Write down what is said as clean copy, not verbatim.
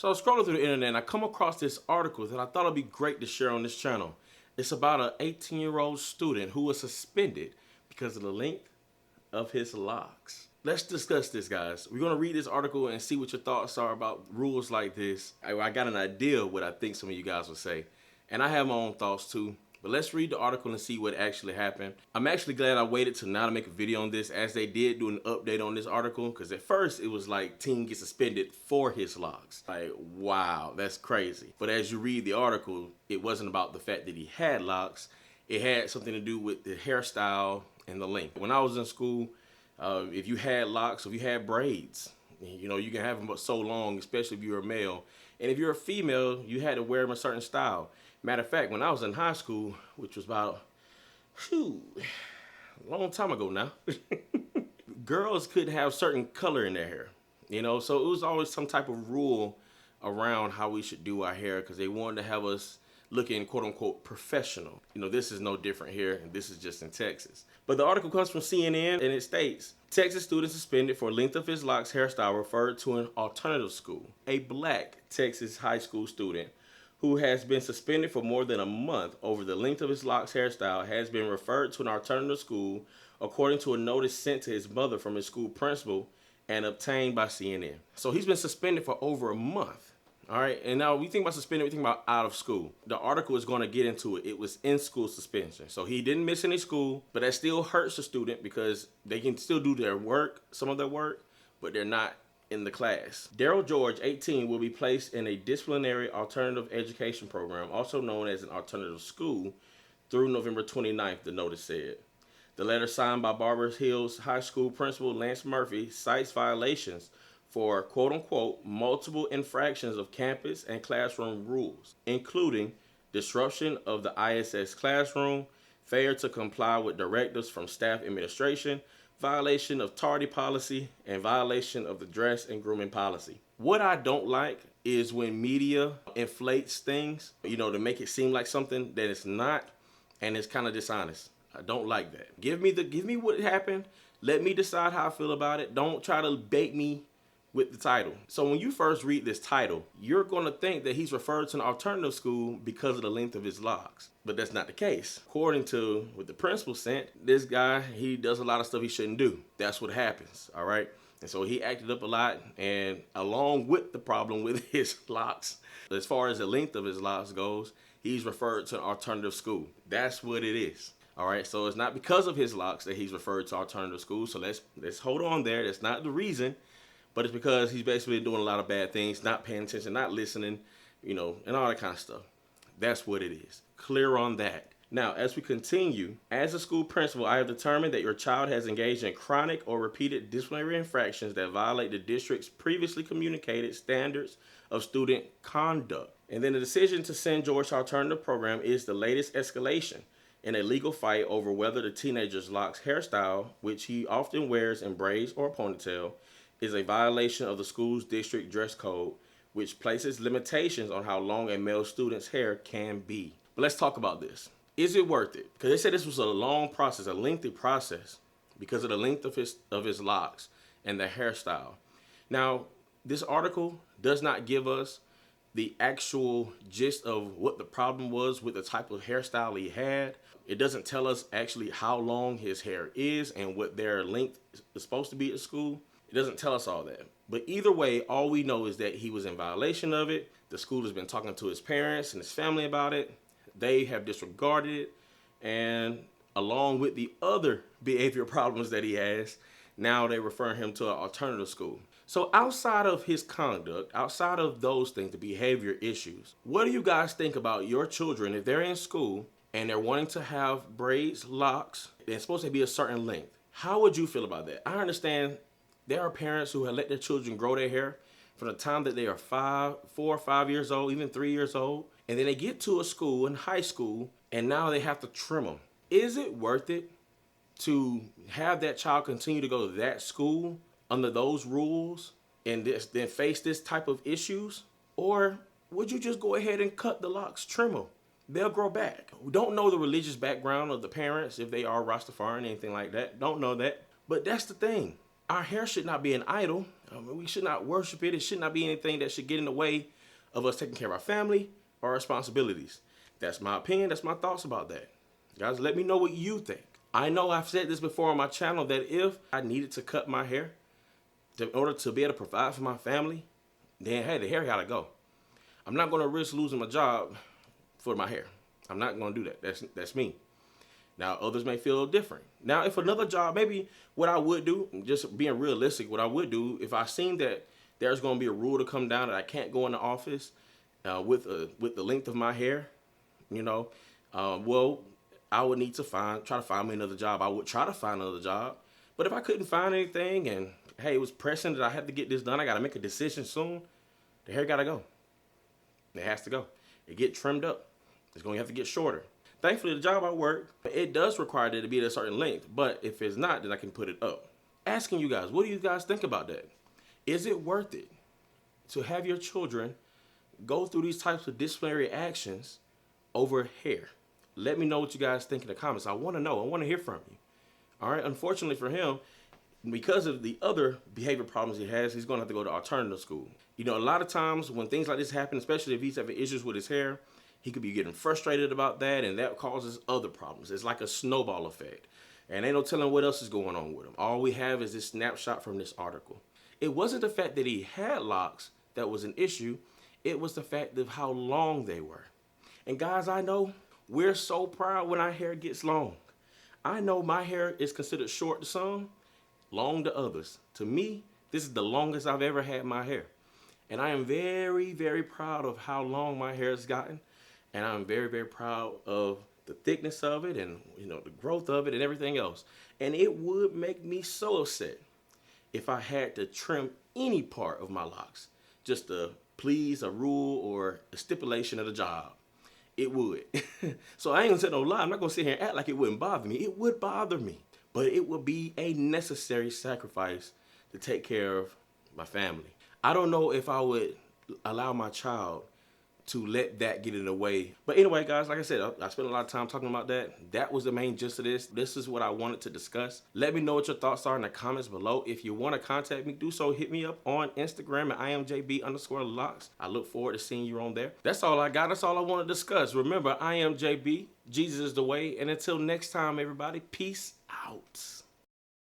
So I was scrolling through the internet and I come across this article that I thought would be great to share on this channel. It's about an 18-year-old student who was suspended because of the length of his locks. Let's discuss this, guys. We're going to read this article and see what your thoughts are about rules like this. I got an idea of what I think some of you guys will say, and I have my own thoughts too. But let's read the article and see what actually happened. I'm actually glad I waited till now to make a video on this, as they did do an update on this article, because at first it was like teen gets suspended for his locks. Like, wow, that's crazy. But as you read the article, it wasn't about the fact that he had locks. It had something to do with the hairstyle and the length. When I was in school, if you had locks, if you had braids, you know, you can have them but so long, especially if you're a male. And if you're a female, you had to wear them a certain style. Matter of fact, when I was in high school, which was about, a long time ago now, girls couldn't have certain color in their hair, you know? So it was always some type of rule around how we should do our hair, because they wanted to have us looking quote unquote professional. You know, this is no different here, and this is just in Texas. But the article comes from CNN, and it states, Texas student suspended for length of his locks hairstyle referred to an alternative school. A black Texas high school student who has been suspended for more than a month over the length of his locks hairstyle has been referred to an alternative school, according to a notice sent to his mother from his school principal and obtained by CNN. So he's been suspended for over a month. All right, and now we think about suspended, we think about out of school. The article is going to get into it. It was in school suspension. So he didn't miss any school, but that still hurts the student because they can still do their work, some of their work, but they're not in the class. Daryl George, 18, will be placed in a disciplinary alternative education program, also known as an alternative school, through November 29th, the notice said. The letter, signed by Barber Hills High School principal Lance Murphy, cites violations for quote-unquote multiple infractions of campus and classroom rules, including disruption of the ISS classroom, failure to comply with directives from staff administration, violation of tardy policy, and violation of the dress and grooming policy. What I don't like is when media inflates things, you know, to make it seem like something that it's not, and it's kind of dishonest. I don't like that. Give me what happened. Let me decide how I feel about it. Don't try to bait me with the title. So when you first read this title, you're going to think that he's referred to an alternative school because of the length of his locks. But that's not the case. According to what the principal sent, this guy, he does a lot of stuff he shouldn't do. That's what happens, all right? And so he acted up a lot, and along with the problem with his locks, as far as the length of his locks goes, he's referred to an alternative school. That's what it is. All right, so it's not because of his locks that he's referred to alternative school. So let's hold on there. That's not the reason. But it's because he's basically doing a lot of bad things, not paying attention, not listening, you know, and all that kind of stuff. That's what it is. Clear on that. Now, as we continue, as a school principal, I have determined that your child has engaged in chronic or repeated disciplinary infractions that violate the district's previously communicated standards of student conduct. And then the decision to send George to alternative program is the latest escalation in a legal fight over whether the teenager's locks hairstyle, which he often wears in braids or a ponytail, is a violation of the school's district dress code, which places limitations on how long a male student's hair can be. But let's talk about this. Is it worth it? Because they said this was a long process, a lengthy process, because of the length of his locks and the hairstyle. Now, this article does not give us the actual gist of what the problem was with the type of hairstyle he had. It doesn't tell us actually how long his hair is and what their length is supposed to be at school. It doesn't tell us all that. But either way, all we know is that he was in violation of it. The school has been talking to his parents and his family about it. They have disregarded it. And along with the other behavior problems that he has, now they're referring him to an alternative school. So outside of his conduct, outside of those things, the behavior issues, what do you guys think about your children if they're in school and they're wanting to have braids, locks, and it's supposed to be a certain length? How would you feel about that? I understand there are parents who have let their children grow their hair from the time that they are 4 or 5 years old, even 3 years old, and then they get to a school in high school, and now they have to trim them. Is it worth it to have that child continue to go to that school under those rules and then face this type of issues? Or would you just go ahead and cut the locks, trim them? They'll grow back. We don't know the religious background of the parents, if they are Rastafarian, anything like that. Don't know that. But that's the thing. Our hair should not be an idol. We should not worship it. It should not be anything that should get in the way of us taking care of our family or our responsibilities. That's my opinion. That's my thoughts about that. Guys, let me know what you think. I know I've said this before on my channel that if I needed to cut my hair in order to be able to provide for my family, then hey, the hair gotta go. I'm not gonna risk losing my job for my hair. I'm not gonna do that. That's me. Now, others may feel different. Now, if another job, maybe what I would do, just being realistic, what I would do, if I seen that there's going to be a rule to come down that I can't go in the office with the length of my hair, well, I would need to try to find me another job. I would try to find another job. But if I couldn't find anything and, hey, it was pressing that I had to get this done, I got to make a decision soon, the hair got to go. It has to go. It get trimmed up. It's going to have to get shorter. Thankfully, the job I work, it does require it to be at a certain length. But if it's not, then I can put it up. Asking you guys, what do you guys think about that? Is it worth it to have your children go through these types of disciplinary actions over hair? Let me know what you guys think in the comments. I want to know. I want to hear from you. All right. Unfortunately for him, because of the other behavior problems he has, he's going to have to go to alternative school. A lot of times when things like this happen, especially if he's having issues with his hair, he could be getting frustrated about that, and that causes other problems. It's like a snowball effect. And ain't no telling what else is going on with him. All we have is this snapshot from this article. It wasn't the fact that he had locks that was an issue. It was the fact of how long they were. And guys, I know we're so proud when our hair gets long. I know my hair is considered short to some, long to others. To me, this is the longest I've ever had my hair. And I am very, very proud of how long my hair has gotten. And I'm very, very proud of the thickness of it and, the growth of it and everything else. And it would make me so upset if I had to trim any part of my locks just to please a rule or a stipulation of the job. It would. So I ain't gonna say no lie. I'm not gonna sit here and act like it wouldn't bother me. It would bother me. But it would be a necessary sacrifice to take care of my family. I don't know if I would allow my child to let that get in the way. But anyway, guys, like I said, I spent a lot of time talking about that. That was the main gist of this. This is what I wanted to discuss. Let me know what your thoughts are in the comments below. If you want to contact me, do so. Hit me up on Instagram at IamJB_Locs. I look forward to seeing you on there. That's all I got. That's all I want to discuss. Remember, I am JB. Jesus is the way. And until next time, everybody, peace out.